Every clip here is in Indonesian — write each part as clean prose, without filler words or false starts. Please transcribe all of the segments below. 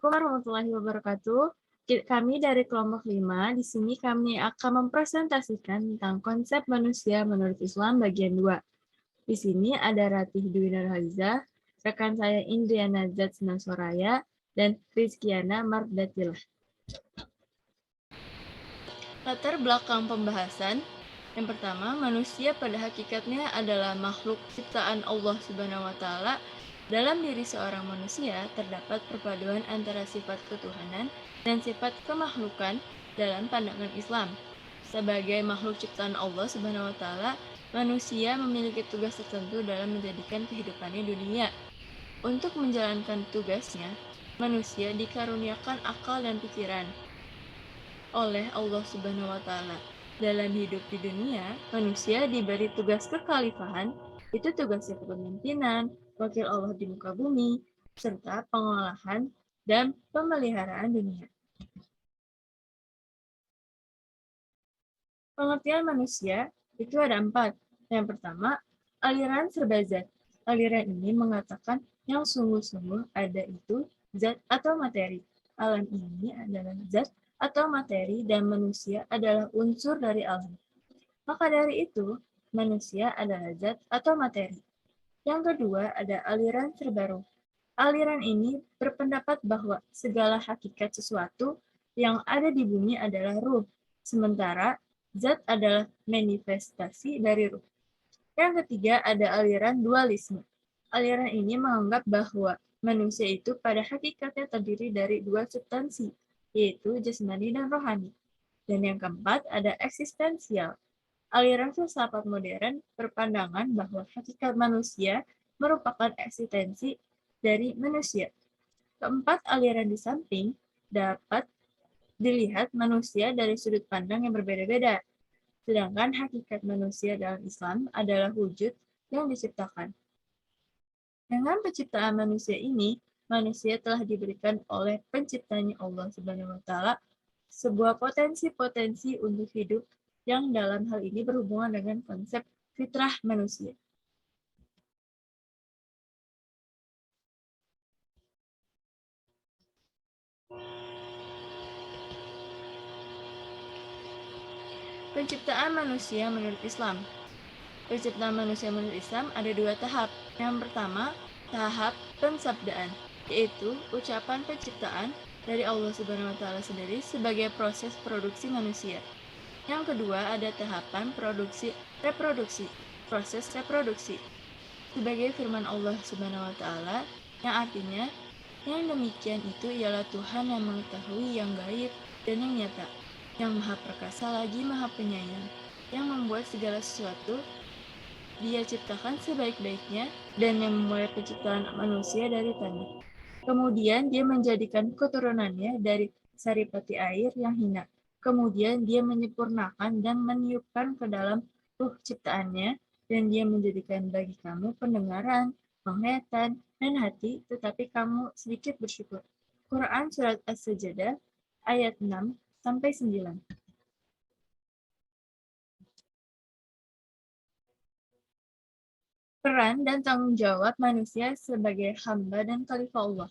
Assalamualaikum warahmatullahi wabarakatuh. Kami dari kelompok 5, di sini kami akan mempresentasikan tentang konsep manusia menurut Islam bagian 2. Di sini ada Ratih Dwi Nurhalizah, rekan saya Indriana Zatsna Soraya, dan Rizkiana Mardatilah. Latar belakang pembahasan. Yang pertama, manusia pada hakikatnya adalah makhluk ciptaan Allah Subhanahu wa taala. Dalam diri seorang manusia terdapat perpaduan antara sifat ketuhanan dan sifat kemakhlukan dalam pandangan Islam. Sebagai makhluk ciptaan Allah Subhanahu wa taala, manusia memiliki tugas tertentu dalam menjadikan kehidupannya dunia. Untuk menjalankan tugasnya, manusia dikaruniakan akal dan pikiran oleh Allah Subhanahu wa taala. Dalam hidup di dunia, manusia diberi tugas kekhalifahan, itu tugasnya kepemimpinan, wakil Allah di muka bumi, serta pengolahan dan pemeliharaan dunia. Pengertian manusia itu ada 4. Yang pertama, aliran serba zat. Aliran ini mengatakan yang sungguh-sungguh ada itu zat atau materi. Alam ini adalah zat atau materi dan manusia adalah unsur dari alam. Maka dari itu, manusia adalah zat atau materi. Yang kedua ada aliran serba ruh. Aliran ini berpendapat bahwa segala hakikat sesuatu yang ada di bumi adalah ruh, sementara zat adalah manifestasi dari ruh. Yang ketiga ada aliran dualisme. Aliran ini menganggap bahwa manusia itu pada hakikatnya terdiri dari 2 substansi, yaitu jasmani dan rohani. Dan yang keempat ada eksistensial. Aliran filsafat modern berpandangan bahwa hakikat manusia merupakan eksistensi dari manusia. Keempat aliran di samping dapat dilihat manusia dari sudut pandang yang berbeda-beda. Sedangkan hakikat manusia dalam Islam adalah wujud yang diciptakan. Dengan penciptaan manusia ini, manusia telah diberikan oleh penciptanya Allah Subhanahu wa taala sebuah potensi-potensi untuk hidup yang dalam hal ini berhubungan dengan konsep fitrah manusia. Penciptaan manusia menurut Islam. Penciptaan manusia menurut Islam ada 2 tahap. Yang pertama, tahap pensabdaan, yaitu ucapan penciptaan dari Allah Subhanahu wa taala sendiri sebagai proses produksi manusia. Yang kedua, ada tahapan reproduksi, proses reproduksi. Sebagai firman Allah Subhanahu wa taala yang artinya yang demikian itu ialah Tuhan yang mengetahui yang gaib dan yang nyata, yang maha perkasa lagi maha penyayang, yang membuat segala sesuatu Dia ciptakan sebaik-baiknya dan yang memulai penciptaan manusia dari tanah. Kemudian dia menjadikan keturunannya dari saripati air yang hina. Kemudian dia menyempurnakan dan meniupkan ke dalam ruh ciptaannya, dan dia menjadikan bagi kamu pendengaran, penglihatan, dan hati, tetapi kamu sedikit bersyukur. Quran Surat As-Sajdah ayat 6-9. Peran dan tanggung jawab manusia sebagai hamba dan khalifah Allah.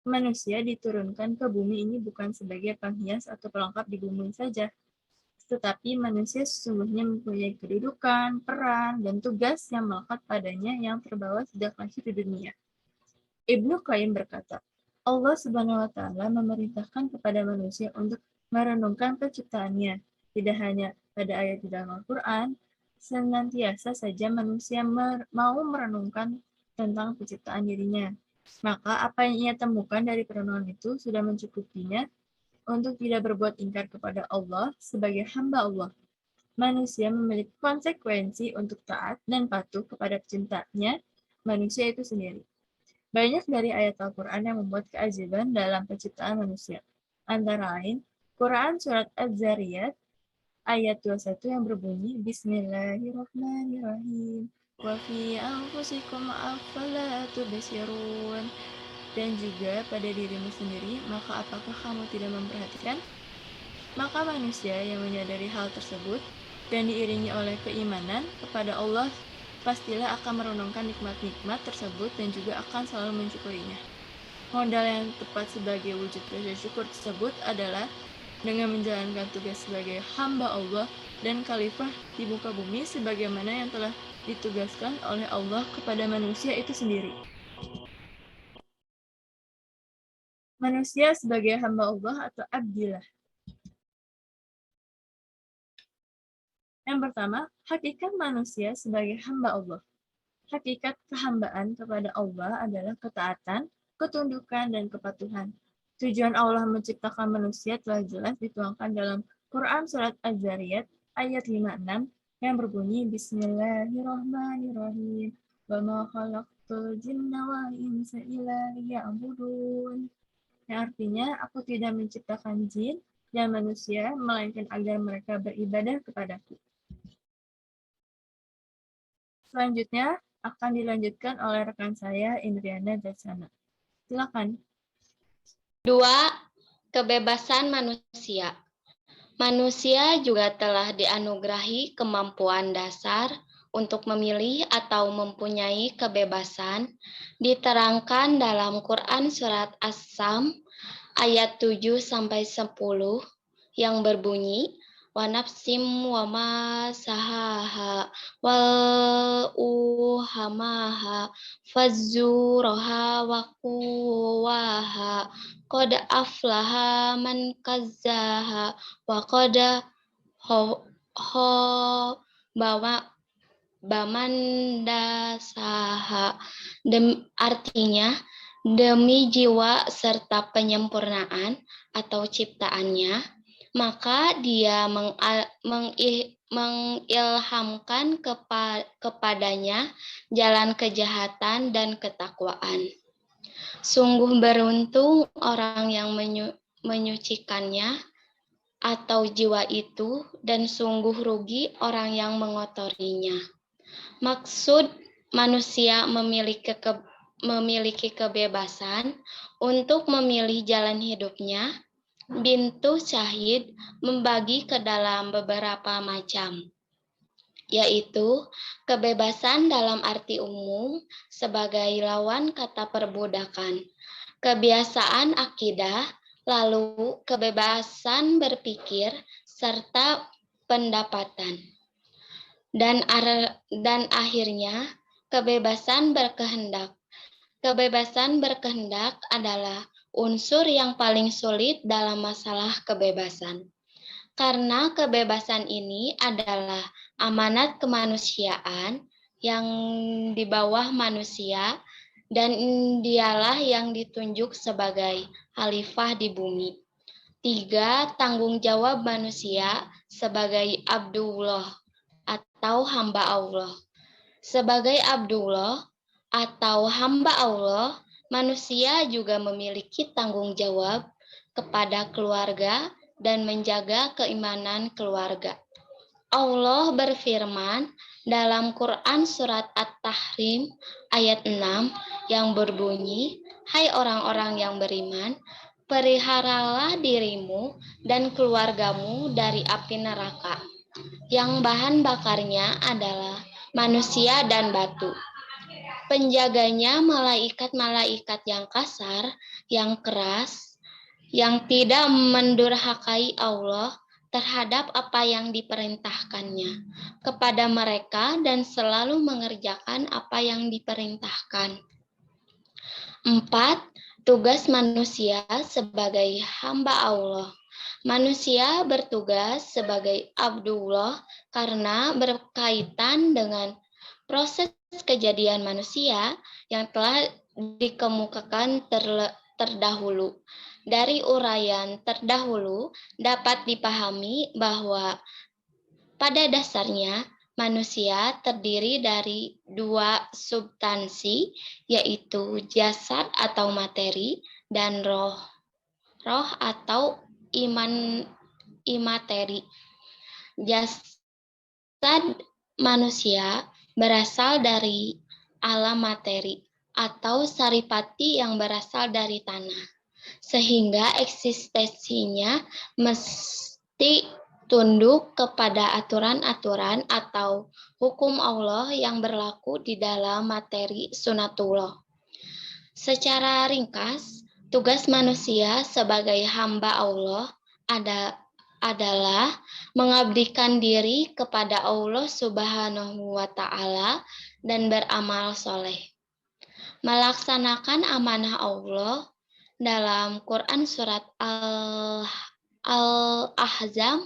Manusia diturunkan ke bumi ini bukan sebagai penghias atau pelengkap di bumi saja, tetapi manusia sesungguhnya mempunyai kedudukan, peran, dan tugas yang melekat padanya yang terbawa sejak lahir di dunia. Ibnu Qayyim berkata, Allah Subhanahu wa taala memerintahkan kepada manusia untuk merenungkan penciptaannya, tidak hanya pada ayat di dalam Al-Quran, senantiasa saja manusia mau merenungkan tentang penciptaan dirinya. Maka apa yang ia temukan dari perenungan itu sudah mencukupinya untuk tidak berbuat ingkar kepada Allah sebagai hamba Allah. Manusia memiliki konsekuensi untuk taat dan patuh kepada penciptanya, manusia itu sendiri. Banyak dari ayat Al-Quran yang membuat keajaiban dalam penciptaan manusia. Antara lain, Quran Surat Az-Zariyat ayat 21 yang berbunyi Bismillahirrahmanirrahim wa fi anfusikum afala tubsirun, dan juga pada dirimu sendiri, maka apakah kamu tidak memperhatikan? Maka manusia yang menyadari hal tersebut dan diiringi oleh keimanan kepada Allah pastilah akan merenungkan nikmat-nikmat tersebut dan juga akan selalu mensyukurinya. Modal yang tepat sebagai wujud rasa syukur tersebut adalah dengan menjalankan tugas sebagai hamba Allah dan khalifah di muka bumi sebagaimana yang telah ditugaskan oleh Allah kepada manusia itu sendiri. Manusia sebagai hamba Allah atau abdillah. Yang pertama, hakikat manusia sebagai hamba Allah. Hakikat kehambaan kepada Allah adalah ketaatan, ketundukan, dan kepatuhan. Tujuan Allah menciptakan manusia telah jelas dituangkan dalam Quran Surat Az-Zariyat ayat 56 yang berbunyi Bismillahirrahmanirrahim wa ma khalaqtul jinna wal insa illa liya'budun. Yang artinya, aku tidak menciptakan jin dan manusia melainkan agar mereka beribadah kepadaku. Selanjutnya akan dilanjutkan oleh rekan saya, Indriana Dasana. Silakan. 2. Kebebasan manusia. Manusia juga telah dianugerahi kemampuan dasar untuk memilih atau mempunyai kebebasan, diterangkan dalam Quran Surat As-Sam ayat 7-10 yang berbunyi, wa nafsim wa ma sahaha wal uhamaha fazuraha wa quwaha qad aflaha man kazzaha wa qad bamandasaha. Artinya, demi jiwa serta penyempurnaan atau ciptaannya, maka dia mengilhamkan kepadanya jalan kejahatan dan ketakwaan. Sungguh beruntung orang yang menyucikannya atau jiwa itu, dan sungguh rugi orang yang mengotorinya. Maksud manusia memiliki kebebasan untuk memilih jalan hidupnya. Bintu Syahid membagi ke dalam beberapa macam, yaitu kebebasan dalam arti umum sebagai lawan kata perbudakan, kebiasaan akidah, lalu kebebasan berpikir, serta pendapatan. Dan akhirnya kebebasan berkehendak. Kebebasan berkehendak adalah unsur yang paling sulit dalam masalah kebebasan. Karena kebebasan ini adalah amanat kemanusiaan yang di bawah manusia, dan dialah yang ditunjuk sebagai khalifah di bumi. 3. Tanggung jawab manusia sebagai Abdullah atau hamba Allah. Sebagai Abdullah atau hamba Allah, manusia juga memiliki tanggung jawab kepada keluarga dan menjaga keimanan keluarga. Allah berfirman dalam Quran Surat At-Tahrim ayat 6 yang berbunyi, hai orang-orang yang beriman, peliharalah dirimu dan keluargamu dari api neraka, yang bahan bakarnya adalah manusia dan batu. Penjaganya malaikat-malaikat yang kasar, yang keras, yang tidak mendurhakai Allah terhadap apa yang diperintahkannya kepada mereka dan selalu mengerjakan apa yang diperintahkan. 4. Tugas manusia sebagai hamba Allah. Manusia bertugas sebagai Abdullah karena berkaitan dengan proses kejadian manusia yang telah dikemukakan terdahulu. Dari uraian terdahulu dapat dipahami bahwa pada dasarnya manusia terdiri dari 2 substansi, yaitu jasad atau materi dan roh atau imateri. Jasad manusia berasal dari alam materi atau saripati yang berasal dari tanah, sehingga eksistensinya mesti tunduk kepada aturan-aturan atau hukum Allah yang berlaku di dalam materi sunatullah. Secara ringkas, tugas manusia sebagai hamba Allah adalah mengabdikan diri kepada Allah Subhanahu wa Ta'ala dan beramal soleh. Melaksanakan amanah Allah dalam Quran Surat Al-Ahzab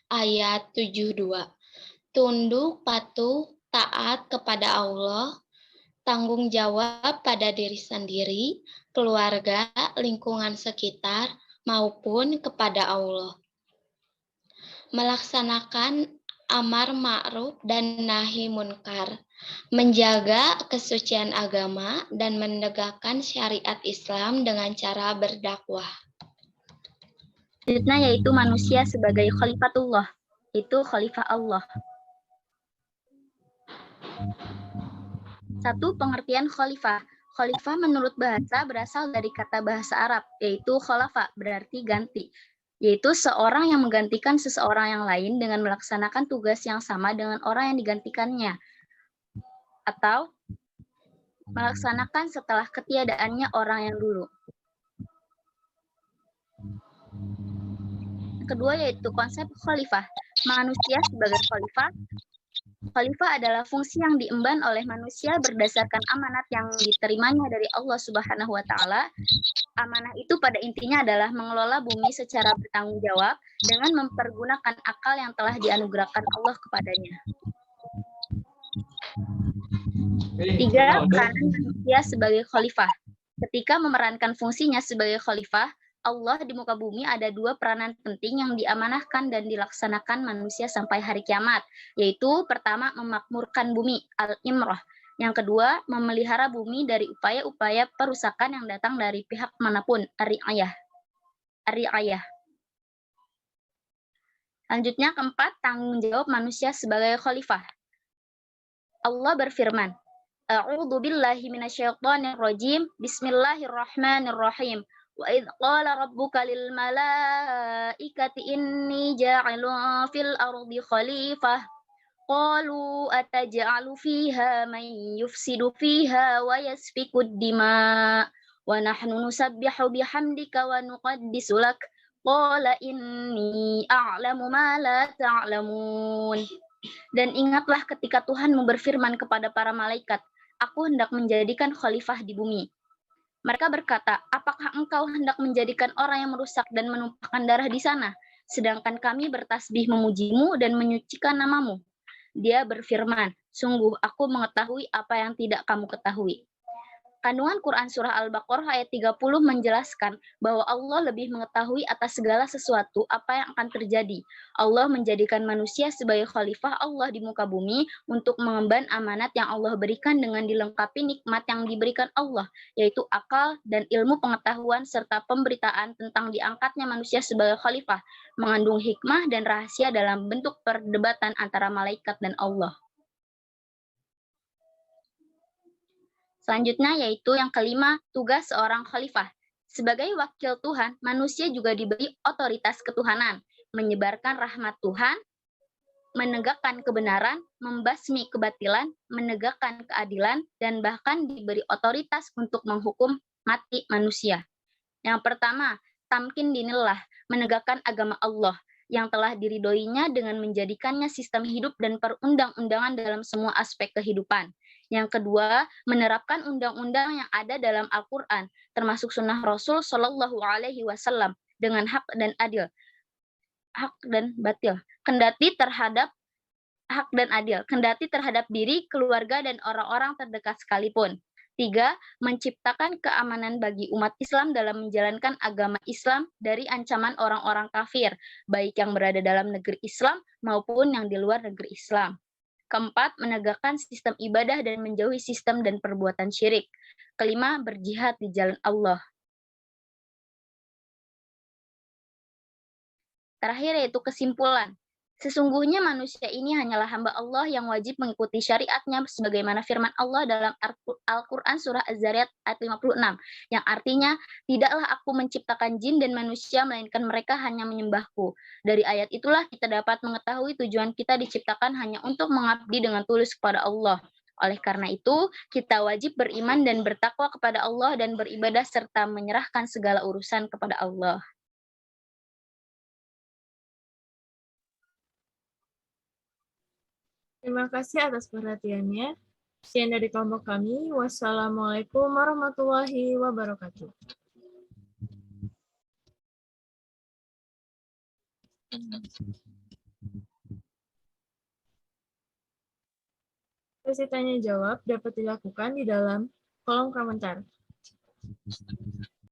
ayat 72. Tunduk, patuh, taat kepada Allah, tanggung jawab pada diri sendiri, keluarga, lingkungan sekitar, maupun kepada Allah. Melaksanakan amar ma'ruf dan nahi munkar, menjaga kesucian agama, dan menegakkan syariat Islam dengan cara berdakwah. Selanjutnya yaitu manusia sebagai khalifatullah, itu khalifah Allah. 1. Pengertian khalifah. Khalifah menurut bahasa berasal dari kata bahasa Arab, yaitu khalafa, berarti ganti, yaitu seorang yang menggantikan seseorang yang lain dengan melaksanakan tugas yang sama dengan orang yang digantikannya, atau melaksanakan setelah ketiadaannya orang yang dulu. Yang kedua yaitu konsep khalifah. Manusia sebagai khalifah. Khalifah adalah fungsi yang diemban oleh manusia berdasarkan amanat yang diterimanya dari Allah Subhanahu wa Ta'ala. Amanah itu pada intinya adalah mengelola bumi secara bertanggung jawab dengan mempergunakan akal yang telah dianugerahkan Allah kepadanya. 3. Peranan manusia sebagai khalifah. Ketika memerankan fungsinya sebagai khalifah, Allah di muka bumi ada 2 peranan penting yang diamanahkan dan dilaksanakan manusia sampai hari kiamat, yaitu pertama memakmurkan bumi, al-imrah. Yang kedua, memelihara bumi dari upaya-upaya perusakan yang datang dari pihak manapun, ar-ri'ayah. Selanjutnya keempat, tanggung jawab manusia sebagai khalifah. Allah berfirman, A'udzu billahi minasyaitonir rajim. Bismillahirrahmanirrahim. Wa idz qala rabbuka lil malaikati inni ja'ilun fil ardi khalifah. Qalu ataj'alu fiha man yufsidu fiha wa yasfikud dima wa nahnu nusabbihu bihamdika wa nuqaddisu lak. Qala inni a'lamu ma la ta'lamun. Dan ingatlah ketika Tuhan berfirman kepada para malaikat, aku hendak menjadikan khalifah di bumi. Mereka berkata, apakah engkau hendak menjadikan orang yang merusak dan menumpahkan darah di sana? Sedangkan kami bertasbih memujimu dan menyucikan namamu. Dia berfirman, sungguh aku mengetahui apa yang tidak kamu ketahui. Kandungan Quran Surah Al-Baqarah ayat 30 menjelaskan bahwa Allah lebih mengetahui atas segala sesuatu apa yang akan terjadi. Allah menjadikan manusia sebagai khalifah Allah di muka bumi untuk mengemban amanat yang Allah berikan dengan dilengkapi nikmat yang diberikan Allah, yaitu akal dan ilmu pengetahuan serta pemberitaan tentang diangkatnya manusia sebagai khalifah, mengandung hikmah dan rahasia dalam bentuk perdebatan antara malaikat dan Allah. Selanjutnya yaitu yang kelima, tugas seorang khalifah. Sebagai wakil Tuhan, manusia juga diberi otoritas ketuhanan, menyebarkan rahmat Tuhan, menegakkan kebenaran, membasmi kebatilan, menegakkan keadilan, dan bahkan diberi otoritas untuk menghukum mati manusia. Yang pertama, tamkin dinillah, menegakkan agama Allah yang telah diridhoinya dengan menjadikannya sistem hidup dan perundang-undangan dalam semua aspek kehidupan. Yang kedua, menerapkan undang-undang yang ada dalam Al-Quran, termasuk sunnah Rasul Shallallahu Alaihi Wasallam dengan hak dan adil, hak dan batil, kendati terhadap hak dan adil, kendati terhadap diri, keluarga, dan orang-orang terdekat sekalipun. 3. Menciptakan keamanan bagi umat Islam dalam menjalankan agama Islam dari ancaman orang-orang kafir, baik yang berada dalam negeri Islam maupun yang di luar negeri Islam. Keempat, menegakkan sistem ibadah dan menjauhi sistem dan perbuatan syirik. Kelima, berjihad di jalan Allah. Terakhir yaitu kesimpulan. Sesungguhnya manusia ini hanyalah hamba Allah yang wajib mengikuti syariatnya sebagaimana firman Allah dalam Al-Quran Surah Az-Zariyat ayat 56, yang artinya, tidaklah aku menciptakan jin dan manusia melainkan mereka hanya menyembahku. Dari ayat itulah kita dapat mengetahui tujuan kita diciptakan hanya untuk mengabdi dengan tulus kepada Allah. Oleh karena itu, kita wajib beriman dan bertakwa kepada Allah dan beribadah serta menyerahkan segala urusan kepada Allah. Terima kasih atas perhatiannya. Sekian dari kelompok kami. Wassalamualaikum warahmatullahi wabarakatuh. Sesi tanya jawab dapat dilakukan di dalam kolom komentar.